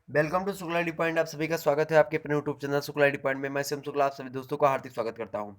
Welcome to Shukla D point. आप सभी का स्वागत है आपके अपने YouTube channel Shukla D point में। मैं शिव शुक्ला आप सभी दोस्तों का हार्दिक स्वागत करता हूं।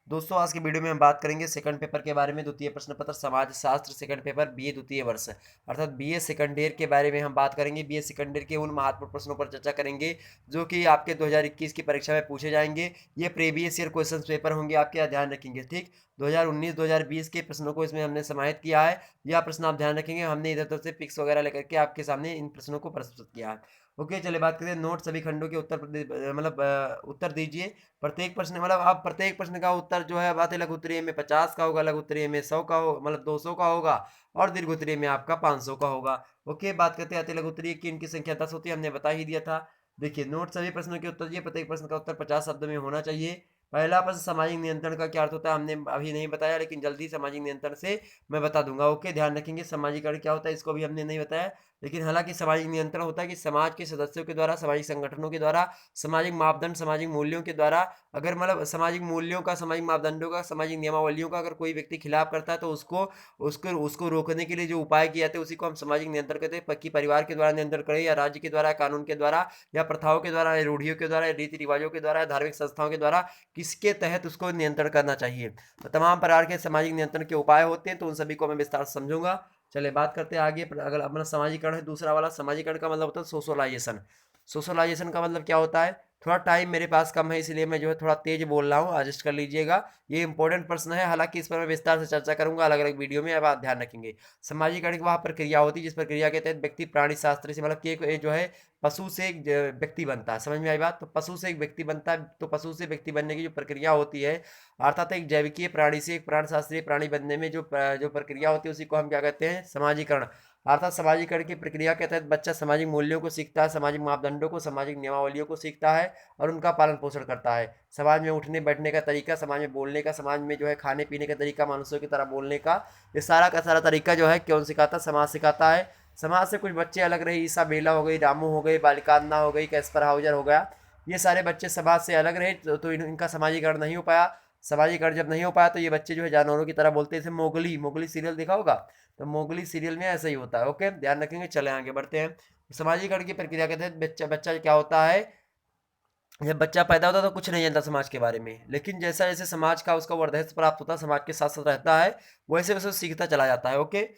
दोस्तों, आज की वीडियो में हम बात करेंगे सेकंड पेपर के बारे में। द्वितीय प्रश्न पत्र समाज शास्त्र सेकंड पेपर बीए द्वितीय वर्ष अर्थात बीए सेकंड ईयर के बारे में हम बात करेंगे। बीए सेकंड ईयर के उन महत्वपूर्ण प्रश्नों पर चर्चा करेंगे जो कि आपके 2021 की परीक्षा में पूछे जाएंगे। ये प्रीवियस ईयर क्वेश्चन पेपर होंगे आपके, यहाँ ध्यान रखेंगे। ठीक, 2019-2020 के प्रश्नों को इसमें हमने समाहित किया है। यह प्रश्न आप ध्यान रखेंगे, हमने इधर उधर से पिक्स वगैरह लेकर के आपके सामने इन प्रश्नों को प्रस्तुत किया है। ओके, चलिए बात करें नोट सभी खंडों के उत्तर उत्तर दीजिए। प्रत्येक प्रश्न आप प्रत्येक प्रश्न का उत्तर जो है बातें लघु उत्तरीय में 50 का होगा, लघु उत्तरीय में 100 का हो 200 का होगा और दीर्घ उत्तरीय में आपका 500 का होगा। ओके, बात करते हैं लघु उत्तरीय की। इनकी संख्या 10 होती है, हमने बता ही दिया था। देखिए, नोट सभी प्रश्नों के उत्तर दिए। प्रत्येक प्रश्न का उत्तर 50 शब्द में होना चाहिए। पहला प्रश्न सामाजिक नियंत्रण का क्या अर्थ होता है, हमने अभी नहीं बताया, लेकिन जल्दी सामाजिक नियंत्रण से मैं बता दूंगा। ओके, ध्यान रखेंगे। सामाजिकरण क्या होता है इसको भी हमने नहीं बताया, लेकिन हालांकि सामाजिक नियंत्रण होता है कि समाज के सदस्यों के द्वारा, सामाजिक संगठनों के द्वारा, सामाजिक मापदंड, सामाजिक मूल्यों के द्वारा, अगर सामाजिक मूल्यों का, सामाजिक मापदंडों का, सामाजिक नियमावलियों का अगर कोई व्यक्ति खिलाफ करता है तो उसको उसको उसको रोकने के लिए जो उपाय किए जाते हैं उसी को हम सामाजिक नियंत्रण कहते हैं। कि परिवार के द्वारा नियंत्रण करें, या राज्य के द्वारा, कानून के द्वारा, या प्रथाओं के द्वारा, या रूढ़ियों के द्वारा, या रीति रिवाजों के द्वारा, या धार्मिक संस्थाओं के द्वारा, किसके तहत उसको नियंत्रण करना चाहिए। तो तमाम प्रकार के सामाजिक नियंत्रण के उपाय होते हैं, तो उन सभी को मैं विस्तार से समझूंगा। चलिए बात करते हैं आगे। अगर अपना सामाजिकरण है दूसरा वाला, सामाजिकरण का मतलब होता है सोशलाइजेशन। सोशलाइजेशन का मतलब क्या होता है, थोड़ा टाइम मेरे पास कम है इसलिए मैं जो है थोड़ा तेज बोल रहा हूँ, एडजस्ट कर लीजिएगा। ये इंपॉर्टेंट प्रश्न है, हालांकि इस पर मैं विस्तार से चर्चा करूंगा अलग अलग वीडियो में। अब आप ध्यान रखेंगे, सामाजिकरण की वहाँ प्रक्रिया होती है जिस प्रक्रिया के तहत व्यक्ति प्राणी शास्त्र से मतलब कि एक जो है पशु से एक व्यक्ति बनता है। समझ में आई बात? तो पशु से एक व्यक्ति बनता है, तो पशु से व्यक्ति बनने की जो प्रक्रिया होती है, अर्थात एक जैविकीय प्राणी से एक प्राण शास्त्रीय प्राणी बनने में जो प्रक्रिया होती है उसी को हम क्या कहते हैं, समाजीकरण। अर्थात सामाजिकरण की प्रक्रिया के तहत बच्चा सामाजिक मूल्यों को सीखता है, सामाजिक मापदंडों को, सामाजिक नियमावलियों को सीखता है और उनका पालन पोषण करता है। समाज में उठने बैठने का तरीका, समाज में बोलने का, समाज में जो है खाने पीने का तरीका, मनुष्यों की तरह बोलने का, ये सारा का सारा तरीका जो है कौन सिखाता है, समाज सिखाता है। समाज से कुछ बच्चे अलग रहे, ईसा बेला हो गई, रामू हो गई, बालिकान्ना हो गई, कैस्पर हाउजर हो गया, ये सारे बच्चे समाज से अलग रहे, तो इनका सामाजिकरण नहीं हो पाया। सामाजिकरण जब नहीं हो पाया तो ये बच्चे जो है जानवरों की तरह बोलते हैं। जैसे मोगली, मोगली सीरियल देखा होगा, तो मोगली सीरियल में ऐसा ही होता है। ओके, ध्यान रखेंगे। चले आगे बढ़ते हैं। सामाजिकरण की प्रक्रिया के तहत बच्चा बच्चा क्या होता है, जब बच्चा पैदा होता है तो कुछ नहीं जानता समाज के बारे में, लेकिन जैसा जैसे समाज का उसका वर्धस्व प्राप्त होता है, समाज के साथ साथ रहता है, वैसे वैसे सीखता चला जाता है। ओके,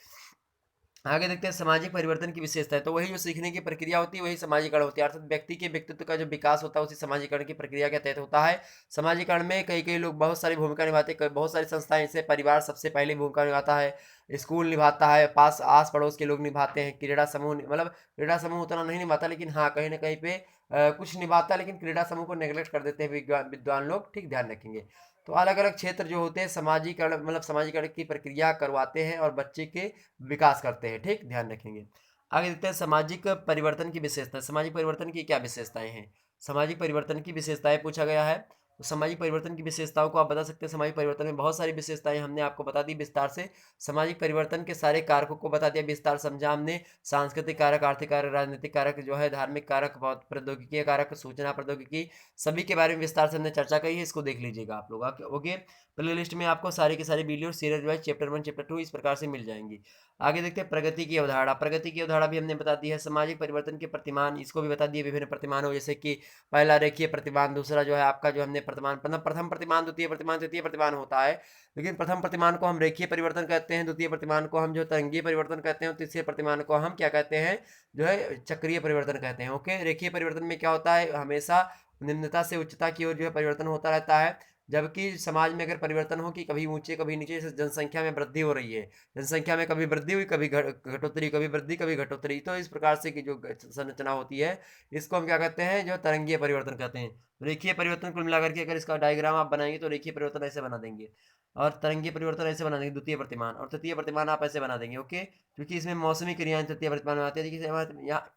आगे देखते हैं सामाजिक परिवर्तन की विशेषता है। तो वही जो सीखने की प्रक्रिया होती है वही सामाजिकरण होती है, अर्थात व्यक्ति के व्यक्तित्व का जो विकास होता है उसी सामाजिकरण की प्रक्रिया के तहत होता है। सामाजिकरण में कई कई लोग बहुत सारी भूमिका निभाते हैं, बहुत सारी संस्थाएं, जैसे परिवार सबसे पहले भूमिका निभाता है, स्कूल निभाता है, पास आस पड़ोस के लोग निभाते हैं, क्रीड़ा समूह क्रीड़ा समूह उतना नहीं निभाता, लेकिन हाँ कहीं ना कहीं पे कुछ निभाता है, लेकिन क्रीड़ा समूह को नेग्लेक्ट कर देते हैं विद्वान विद्वान लोग। ठीक, ध्यान रखेंगे। तो अलग अलग क्षेत्र जो होते हैं सामाजिकरण सामाजिकरण की प्रक्रिया करवाते हैं और बच्चे के विकास करते हैं। ठीक, ध्यान रखेंगे। आगे देखते हैं सामाजिक परिवर्तन की विशेषता। सामाजिक परिवर्तन की क्या विशेषताएं हैं, सामाजिक परिवर्तन की विशेषताएं पूछा गया है। तो सामाजिक परिवर्तन की विशेषताओं को आप बता सकते हैं। सामाजिक परिवर्तन में बहुत सारी विशेषताएं हमने आपको बता दी विस्तार से। सामाजिक परिवर्तन के सारे कारकों को बता दिया, विस्तार समझा हमने। सांस्कृतिक कारक, आर्थिक कारक, राजनीतिक कारक जो है, धार्मिक कारक, प्रौद्योगिकी कारक, सूचना प्रौद्योगिकी, सभी के बारे में विस्तार से हमने चर्चा करी है। इसको देख लीजिएगा आप लोग। ओके, प्ले लिस्ट में आपको सारी की सारी video series wise chapter 1 chapter 2 इस प्रकार से मिल जाएंगी। आगे देखते हैं प्रगति की अवधारणा। प्रगति की अवधारणा भी हमने बता दी है। सामाजिक परिवर्तन के प्रतिमान, इसको भी बता दिए। विभिन्न प्रतिमानों जैसे कि पहला रेखीय प्रतिमान, दूसरा जो है आपका जो हमने प्रतिमान प्रथम प्रतिमान, द्वितीय प्रतिमान, तृतीय प्रतिमान होता है, लेकिन प्रथम प्रतिमान को हम रेखीय परिवर्तन कहते हैं, द्वितीय प्रतिमान को हम जो तरंगीय परिवर्तन कहते हैं, और तीसरे प्रतिमान को हम क्या कहते हैं, जो है चक्रीय परिवर्तन कहते हैं। ओके, रेखीय परिवर्तन में क्या होता है, हमेशा निम्नता से उच्चता की ओर जो है परिवर्तन होता रहता है, जबकि समाज में अगर परिवर्तन हो कि कभी ऊंचे कभी नीचे, जैसे जनसंख्या में वृद्धि हो रही है, जनसंख्या में कभी वृद्धि हुई, कभी घटोतरी, कभी वृद्धि कभी घटोतरी, तो इस प्रकार से की जो संरचना होती है इसको हम क्या कहते हैं, जो तरंगीय परिवर्तन कहते हैं। रेखीय परिवर्तन कुल मिलाकर के अगर इसका डायग्राम आप बनाएंगे तो रेखीय परिवर्तन ऐसे बना देंगे, और तरंगीय परिवर्तन ऐसे बना देंगे द्वितीय प्रतिमान, और तृतीय प्रतिमान आप ऐसे बना देंगे। ओके, क्योंकि इसमें मौसमी क्रियाएं तृतीय प्रतिमान में आती है। देखिए यहाँ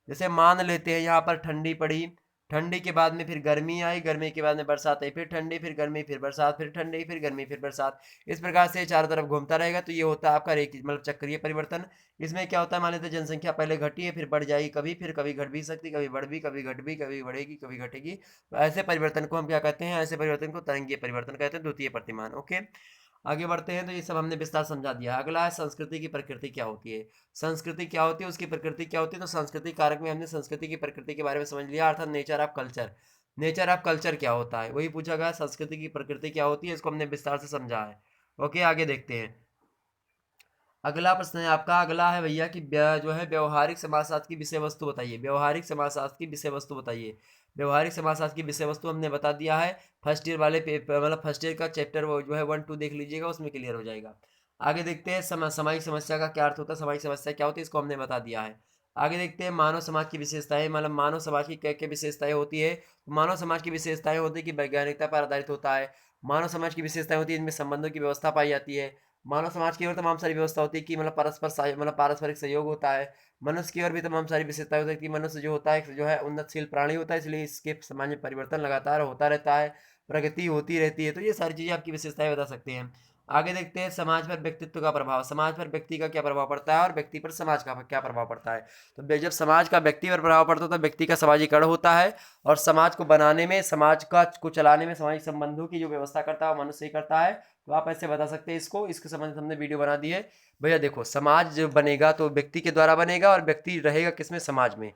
जैसे मान लेते हैं यहाँ पर ठंडी पड़ी, ठंडी के बाद में फिर गर्मी आई, गर्मी के बाद में बरसात आई, फिर ठंडी, फिर गर्मी, फिर बरसात, फिर ठंडी, फिर गर्मी, फिर बरसात, इस प्रकार से चारों तरफ घूमता रहेगा। तो ये होता है आपका रेखीय चक्रीय परिवर्तन। इसमें क्या होता है, मान लेते हैं जनसंख्या पहले घटी है, फिर बढ़ जाएगी कभी, फिर कभी घट भी सकती, कभी बढ़ भी, कभी घट भी, कभी बढ़ेगी, कभी घटेगी। तो ऐसे परिवर्तन को हम क्या कहते हैं, ऐसे परिवर्तन को तरंगीय परिवर्तन कहते हैं, द्वितीय प्रतिमान। ओके, आगे बढ़ते हैं तो ये सब हमने विस्तार समझा दिया। अगला है संस्कृति की प्रकृति क्या होती है। संस्कृति क्या होती है, उसकी प्रकृति क्या होती है। तो संस्कृति कारक में हमने संस्कृति की प्रकृति के बारे में समझ लिया, अर्थात nature of culture. Nature of culture क्या होता है, वही पूछा गया। संस्कृति की प्रकृति क्या होती है, इसको हमने विस्तार से समझा है। ओके, आगे देखते हैं। अगला प्रश्न है आपका, अगला है भैया कि जो है व्यवहारिक समाजशास्त्र की विषय वस्तु बताइए। व्यवहारिक समाजशास्त्र की विषय वस्तु बताइए। व्यवहारिक समाजशास्त्र की विषय वस्तु हमने बता दिया है। फर्स्ट ईयर वाले पेपर मतलब फर्स्ट ईयर का चैप्टर वो जो है 1-2 देख लीजिएगा, उसमें क्लियर हो जाएगा। आगे देखते हैं सामाजिक समस्या का क्या अर्थ होता है। सामाजिक समस्या क्या होती है, इसको हमने बता दिया है। आगे देखते हैं मानव समाज की विशेषताएं, मतलब मानव समाज की क्या क्या विशेषताएं होती है। मानव समाज की विशेषताएं होती है कि वैज्ञानिकता पर आधारित होता है। मानव समाज की विशेषताएं होती है, इनमें संबंधों की व्यवस्था पाई जाती है। मानव समाज की ओर तमाम सारी व्यवस्था होती है कि मतलब मतलब पारस्परिक सहयोग होता है। मनुष्य की ओर भी तमाम सारी विशेषताएं होती है कि मनुष्य जो होता है जो है उन्नतशील प्राणी होता है, इसलिए इसके समाज में परिवर्तन लगातार होता रहता है, प्रगति होती रहती है। तो ये सारी चीज़ें आपकी विशेषताएं बता सकते हैं। आगे देखते हैं समाज पर व्यक्तित्व का प्रभाव। समाज पर व्यक्ति का क्या प्रभाव पड़ता है और व्यक्ति पर समाज का क्या प्रभाव पड़ता है। तो जब समाज का व्यक्ति पर प्रभाव पड़ता है तो व्यक्ति का सामाजिकरण होता है, और समाज को बनाने में, समाज का को चलाने में सामाजिक संबंधों की जो व्यवस्था करता है वो मनुष्य ही करता है। तो आप ऐसे बता सकते हैं इसको, इसके संबंध में हमने वीडियो बना दी है। भैया देखो, समाज जो बनेगा तो व्यक्ति के द्वारा बनेगा, और व्यक्ति रहेगा किसमें, समाज में।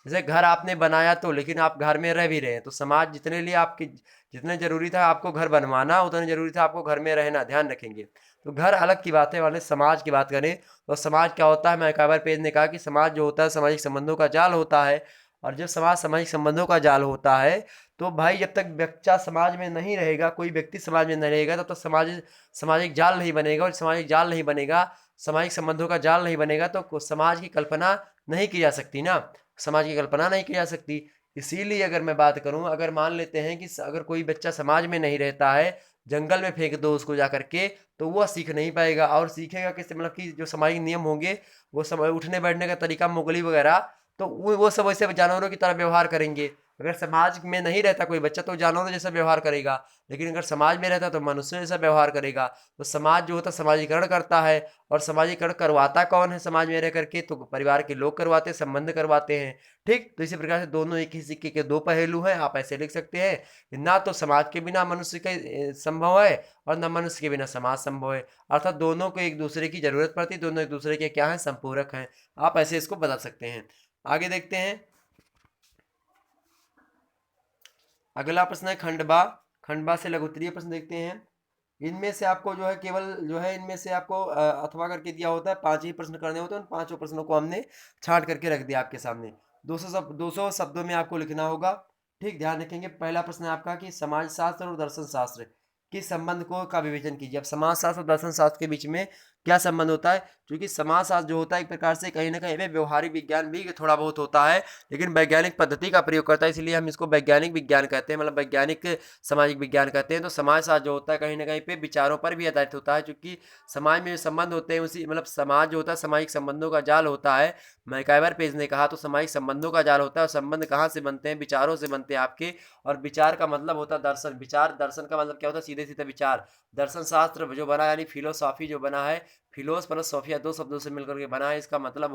जैसे घर आपने बनाया तो, लेकिन आप घर में रह भी रहे हैं, तो समाज जितने लिए आपकी जितने जरूरी था आपको घर बनवाना, उतने जरूरी था आपको घर में रहना, ध्यान रखेंगे। तो घर अलग की बात है, वाले समाज की बात करें तो समाज क्या होता है। मैकाबर पेज ने कहा कि समाज जो होता है सामाजिक संबंधों का जाल होता है। और जब समाज सामाजिक संबंधों का जाल होता है तो भाई जब तक बच्चा समाज में नहीं रहेगा, कोई व्यक्ति समाज में नहीं रहेगा, तब तक सामाजिक जाल नहीं बनेगा, और सामाजिक जाल नहीं बनेगा, सामाजिक संबंधों का जाल नहीं बनेगा, तो समाज की कल्पना नहीं की जा सकती ना। समाज की कल्पना नहीं की जा सकती। इसीलिए अगर मैं बात करूं, अगर मान लेते हैं कि अगर कोई बच्चा समाज में नहीं रहता है, जंगल में फेंक दो उसको जा करके, तो वह सीख नहीं पाएगा। और सीखेगा किससे, मतलब कि जो सामाजिक नियम होंगे, वो समय उठने बैठने का तरीका, मुगली वगैरह, तो वो सब वैसे जानवरों की तरह व्यवहार करेंगे। अगर समाज में नहीं रहता कोई बच्चा तो जानवरों जैसा व्यवहार करेगा, लेकिन अगर समाज में रहता तो मनुष्य जैसा व्यवहार करेगा। तो समाज जो होता है समाजीकरण करता है, और समाजीकरण करवाता कौन है समाज में रह करके, तो परिवार के लोग करवाते हैं, संबंध करवाते हैं। ठीक, तो इसी प्रकार से दोनों एक ही सिक्के के दो पहलू हैं। आप ऐसे लिख सकते हैं कि ना तो समाज के बिना मनुष्य का संभव है, और ना मनुष्य के बिना समाज संभव है। अर्थात दोनों को एक दूसरे की जरूरत पड़ती है, दोनों एक दूसरे के क्या है, संपूरक हैं। आप ऐसे इसको बदल सकते हैं। आगे देखते हैं। अगला प्रश्न है खंडवा। खंडवा से लघु उत्तरीय प्रश्न देखते हैं। इनमें से आपको जो है केवल जो है इनमें से आपको अथवा करके दिया होता है, 5 ही प्रश्न करने होते हैं। उन 5 प्रश्नों को हमने छांट करके रख दिया आपके सामने। 200 शब्दों में आपको लिखना होगा। ठीक, ध्यान रखेंगे। पहला प्रश्न है आपका कि समाज शास्त्र और दर्शन शास्त्र के संबंध को का विवेचन कीजिए। अब समाज शास्त्र और दर्शन शास्त्र के बीच में क्या संबंध होता है, क्योंकि समाज शास्त्र जो होता है एक प्रकार से कहीं ना कहीं में व्यवहारिक विज्ञान भी थोड़ा बहुत होता है, लेकिन वैज्ञानिक पद्धति का प्रयोग करता है, इसलिए हम इसको वैज्ञानिक विज्ञान कहते हैं, मतलब वैज्ञानिक सामाजिक विज्ञान कहते हैं। तो समाज शास्त्र जो होता है कहीं ना कहीं पे विचारों पर भी आधारित होता है, क्योंकि समाज में जो संबंध होते हैं उसी मतलब समाज जो होता है सामाजिक संबंधों का जाल होता है। मैकाइवर पेज ने कहा तो सामाजिक संबंधों का जाल होता है, और संबंध कहाँ से बनते हैं, विचारों से बनते हैं आपके। और विचार का मतलब होता है दर्शन। विचार, दर्शन का मतलब क्या होता है, सीधे सीधे विचार। दर्शन शास्त्र जो बना, यानी फिलोसॉफी जो बना है, फिलोस प्लस सोफिया दो शब्दों से मिलकर के बना है। इसका मतलब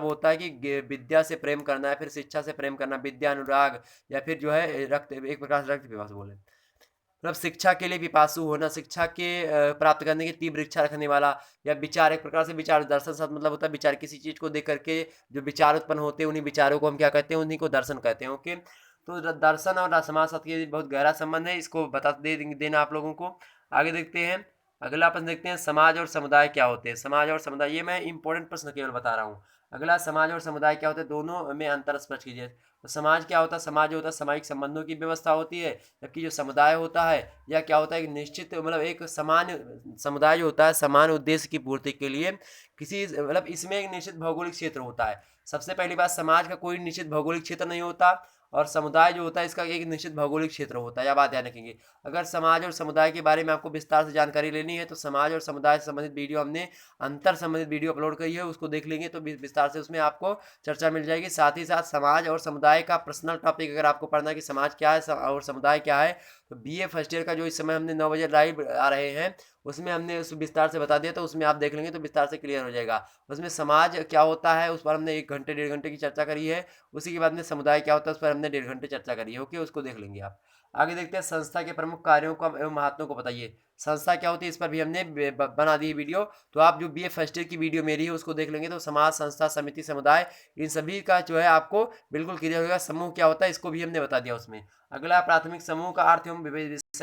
होता है कि विद्या से प्रेम करना है, फिर शिक्षा से प्रेम करना, विद्या अनुराग, या फिर जो है रक्त, एक प्रकार से रक्त पिपासु बोले, मतलब शिक्षा के लिए पिपासु होना, शिक्षा के प्राप्त करने की तीव्र इच्छा रखने वाला। या विचार, एक प्रकार से विचार, दर्शन शास्त्र मतलब होता है विचार, किसी चीज को देख करके जो विचार उत्पन्न होते हैं उन्हीं विचारों को हम क्या कहते हैं, उन्हीं को दर्शन कहते हैं। ओके, तो दर्शन और समाजशास्त्र के बहुत गहरा संबंध है, इसको बता देना आप लोगों को। आगे देखते हैं। अगला प्रश्न देखते हैं, समाज और समुदाय क्या होते हैं। समाज और समुदाय, ये मैं इंपॉर्टेंट प्रश्न केवल बता रहा हूँ। अगला, समाज और समुदाय क्या होते हैं, दोनों में अंतर स्पष्ट कीजिए। तो समाज क्या होता है, समाज जो होता है सामाजिक संबंधों की व्यवस्था होती है, जबकि जो समुदाय होता है या क्या होता है, एक निश्चित मतलब एक समान समुदाय जो होता है समान उद्देश्य की पूर्ति के लिए किसी मतलब इसमें एक निश्चित भौगोलिक क्षेत्र होता है। सबसे पहली बात, समाज का कोई निश्चित भौगोलिक क्षेत्र नहीं होता, और समुदाय जो होता है इसका एक निश्चित भौगोलिक क्षेत्र होता है। यह बात ध्यान रखेंगे। अगर समाज और समुदाय के बारे में आपको विस्तार से जानकारी लेनी है तो समाज और समुदाय से संबंधित वीडियो हमने अंतर संबंधित वीडियो अपलोड करी है, उसको देख लेंगे तो विस्तार से उसमें आपको चर्चा मिल जाएगी। साथ ही साथ समाज और समुदाय का पर्सनल टॉपिक अगर आपको पढ़ना है कि समाज क्या है और समुदाय क्या है, तो बीए फर्स्ट ईयर का जो इस समय हमने 9 बजे लाइव आ रहे हैं उसमें हमने उस विस्तार से बता दिया, तो उसमें आप देख लेंगे तो विस्तार से क्लियर हो जाएगा। उसमें समाज क्या होता है उस पर हमने 1 घंटे 1.5 घंटे की चर्चा करी है। उसी के बाद में समुदाय क्या होता है उस पर हमने 1.5 घंटे चर्चा करी है। ओके, उसको देख लेंगे आप। आगे देखते हैं, संस्था के प्रमुख कार्यों को एवं महात्मों को बताइए। संस्था क्या होती है इस पर भी हमने बना दी वीडियो। तो आप जो बीए फर्स्ट ईयर की वीडियो मेरी है उसको देख लेंगे तो समाज, संस्था, समिति, समुदाय, इन सभी का जो है आपको बिल्कुल क्लियर होगा। समूह क्या होता है इसको भी हमने बता दिया उसमें। अगला प्राथमिक समूह का अर्थ एवं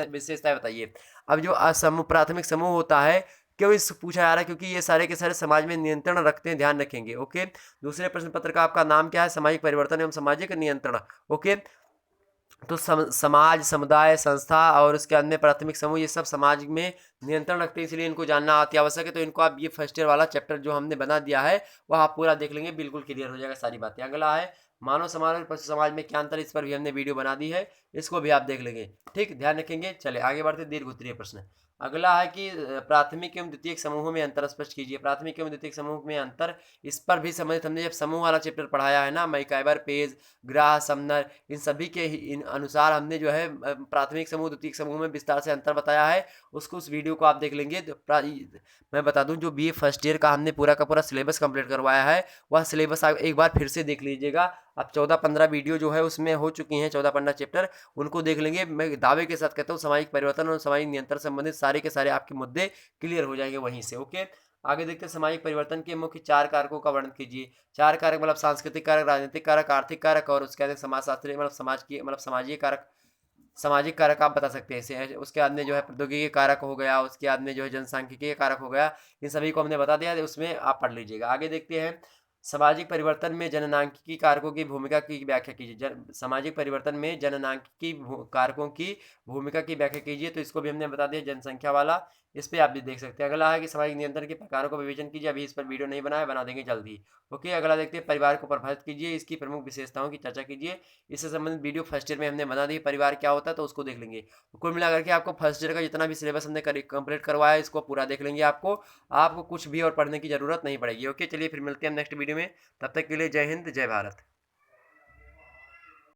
विशेषताएं बताइए। अब जो समूह, प्राथमिक समूह होता है, क्यों इस पूछा जा रहा है, क्योंकि ये सारे के सारे समाज में नियंत्रण रखते हैं, ध्यान रखेंगे। ओके, दूसरे प्रश्न पत्र का आपका नाम क्या है? सामाजिक परिवर्तन एवं सामाजिक नियंत्रण। ओके, तो समाज, समुदाय, संस्था और उसके अन्य प्राथमिक समूह, ये सब समाज में नियंत्रण रखते हैं, इसलिए इनको जानना अति आवश्यक है। तो इनको आप ये फर्स्ट ईयर वाला चैप्टर जो हमने बना दिया है वह आप पूरा देख लेंगे, बिल्कुल क्लियर हो जाएगा सारी बातें। अगला है मानव समाज और पशु समाज में क्या अंतर, इस पर भी हमने वीडियो बना दी है, इसको भी आप देख लेंगे। ठीक, ध्यान रखेंगे। चले आगे बढ़ते, दीर्घ उत्तरीय प्रश्न। अगला है कि प्राथमिक एवं द्वितीयक समूहों में अंतर स्पष्ट कीजिए। प्राथमिक एवं द्वितीयक समूह में अंतर, इस पर भी संबंधित हमने जब समूह वाला चैप्टर पढ़ाया है ना, मैकाइवर, पेज, ग्राह, समनर, इन सभी के इन अनुसार हमने जो है प्राथमिक समूह, द्वितीयक समूह में विस्तार से अंतर बताया है। उसको, उस वीडियो को आप देख लेंगे। तो मैं बता दूं, जो बीए फर्स्ट ईयर का हमने पूरा का पूरा सिलेबस कंप्लीट करवाया है, वह सिलेबस आप एक बार फिर से देख लीजिएगा। अब 14-15 वीडियो जो है उसमें हो चुकी हैं, 14-15 चैप्टर, उनको देख लेंगे। मैं दावे के साथ कहता हूँ सामाजिक परिवर्तन और सामाजिक नियंत्रण संबंधित सारे के सारे आपके मुद्दे क्लियर हो जाएंगे वहीं से। ओके, आगे देखते हैं सामाजिक परिवर्तन के मुख्य 4 कारकों का वर्णन कीजिए। 4 कारक मतलब सांस्कृतिक कारक, राजनीतिक कारक, आर्थिक कारक और उसके बाद समाजशास्त्री मतलब समाज की मतलब सामाजिक कारक। सामाजिक कारक आप बता सकते हैं इसे। उसके बाद में जो है प्रौद्योगिकी कारक हो गया, उसके बाद में जो है जनसांख्यिकीय कारक हो गया। इन सभी को हमने बता दिया, उसमें आप पढ़ लीजिएगा। आगे देखते हैं सामाजिक परिवर्तन में जननांकिकी कारकों की भूमिका की व्याख्या कीजिए। सामाजिक परिवर्तन में जननांकिकी कारकों की भूमिका की व्याख्या कीजिए। तो इसको भी हमने बता दिया, जनसंख्या वाला। इस पे आप भी देख सकते हैं। अगला है कि सामाजिक नियंत्रण के प्रकारों का विवेचन कीजिए। अभी इस पर वीडियो नहीं बनाया, बना देंगे जल्दी। ओके, अगला देखते हैं परिवार को परिभाषित कीजिए, इसकी प्रमुख विशेषताओं की चर्चा कीजिए। इससे संबंधित वीडियो फर्स्ट ईयर में हमने बना दी, परिवार क्या होता है, तो उसको देख लेंगे। कुल मिलाकर के आपको फर्स्ट ईयर का जितना भी सिलेबस हमने कंप्लीट करवाया है, इसको पूरा देख लेंगे। आपको कुछ भी और पढ़ने की जरूरत नहीं पड़ेगी। ओके, चलिए फिर मिलते हैं नेक्स्ट वीडियो में। तब तक के लिए जय हिंद, जय भारत।